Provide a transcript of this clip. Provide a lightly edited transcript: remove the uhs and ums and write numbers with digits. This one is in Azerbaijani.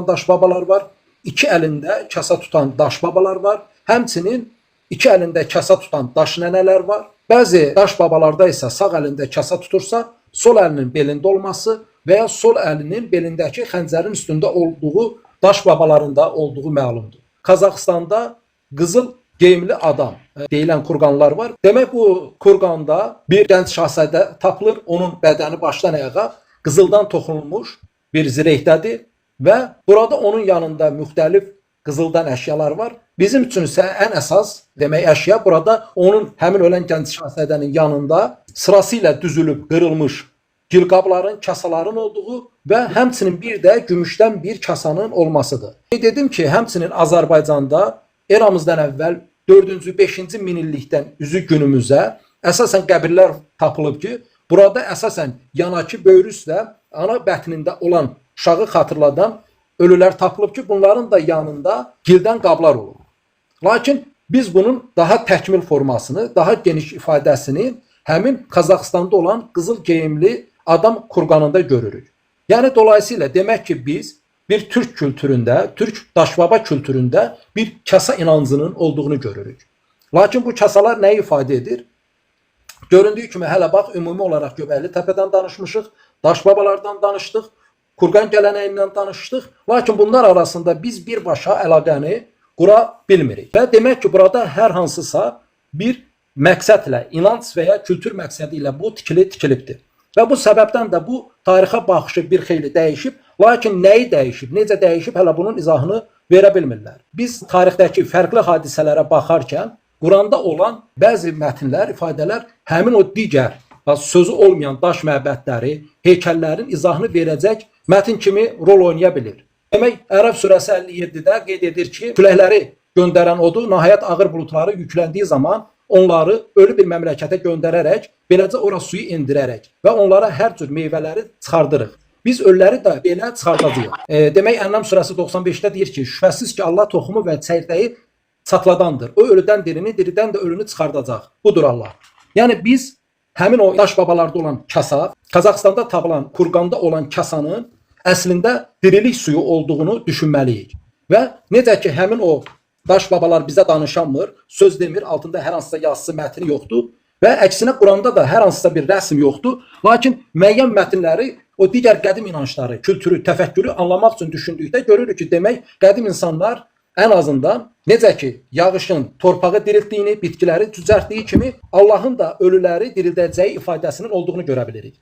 daş babalar var. İki əlində kasa tutan daş babalar var. Həmçinin iki əlində kasa tutan daş nənələr var. Bəzi daş babalarda isə sağ əlində kasa tutursa, sol əlinin belində olması və ya sol əlinin belindəki xəncərin üstündə olduğu daş babalarında olduğu məlumdur. Qazaxıstanda qızıl geyimli adam deyilən kurqanlar var. Demək bu kurqanda bir gənc şahzadə tapılır. Onun bədəni başdan ayağa qızıldan toxunulmuş bir zirehdadır və burada onun yanında müxtəlif qızıldan əşyalar var. Bizim üçün isə ən əsas demək əşya burada onun həmin ölən gənc şahzadənin yanında sırasıyla düzülüb qırılmış gilqabların, kasaların olduğu və həmçinin bir də gümüşdən bir kasanın olmasıdır. Dedim ki, həmçinin Azərbaycanda eramızdan əvvəl 4-cü, 5-ci minillikdən üzü günümüzə əsasən qəbirlər tapılıb ki, burada əsasən yanakı böyrü üstə ana bətnində olan uşağı xatırladan ölülər tapılıb ki, bunların da yanında gildən qablar olur. Lakin biz bunun daha təkmil formasını, daha geniş ifadəsini həmin Qazaxıstanda olan qızıl geyimli adam kurqanında görürük. Yəni dolayısıyla demək ki, biz bir Türk kültüründə, Türk daşbaba kültüründə bir kasa inancının olduğunu görürük. Lakin bu kasalar nə ifadə edir? Göründüyü kimi hələ bax ümumi olaraq Göbəkli Təpədən danışmışıq, daşbabalardan danışdıq, kurqan gələneyindən danışdıq. Lakin bunlar arasında biz birbaşa əlaqəni qura bilmirik. Və demək ki, burada hər hansısa bir məqsədlə, inanc və ya kültür məqsədi ilə bu tikilibdir. Və bu səbəbdən də bu tarixə baxışı bir xeyli dəyişib. Lakin nəyi dəyişib, necə dəyişib, hələ bunun izahını verə bilmirlər. Biz tarixdəki fərqli hadisələrə baxarkən Quranda olan bəzi mətnlər, ifadələr həmin o digər sözü olmayan daş məbədləri, heykəllərin izahını verəcək mətn kimi rol oynaya bilir. Demək, Ərəb surəsi 57-də qeyd edir ki, küləkləri göndərən odur, nəhayət ağır buludları yükləndiyi zaman onları ölü bir məmləkətə göndərərək, beləcə ora suyu indirərək və onlara hər cür meyvələri çıxardırıq. Biz ölüləri də belə çıxardacağıq. Demək, Ənam surəsi 95-də deyir ki, şübhəsiz ki, Allah toxumu və çəyirdəyi çatladandır. O ölüdən dirini, diridən də ölünü çıxardacaq. Budur Allah. Yəni biz həmin o daş babalarda olan kasa, Qazaxıstanda tapılan kurqanda olan kasanın əslində dirilik suyu olduğunu düşünməliyik. Və necə ki, həmin o daş babalar bizə danışanmır, söz demir, altında hər hansısa yazısı, mətni yoxdur və əksinə Quranda da hər hansısa bir rəsm yoxdur. Lakin müəyyən mətnləri, o digər qədim inancları, kültürü, təfəkkürü anlamaq üçün düşündükdə görürük ki, demək, qədim insanlar ən azından necə ki, yağışın torpağı diriltdiyini, bitkiləri cücərtdiyi kimi Allahın da ölüləri dirildəcəyi ifadəsinin olduğunu görə bilirik.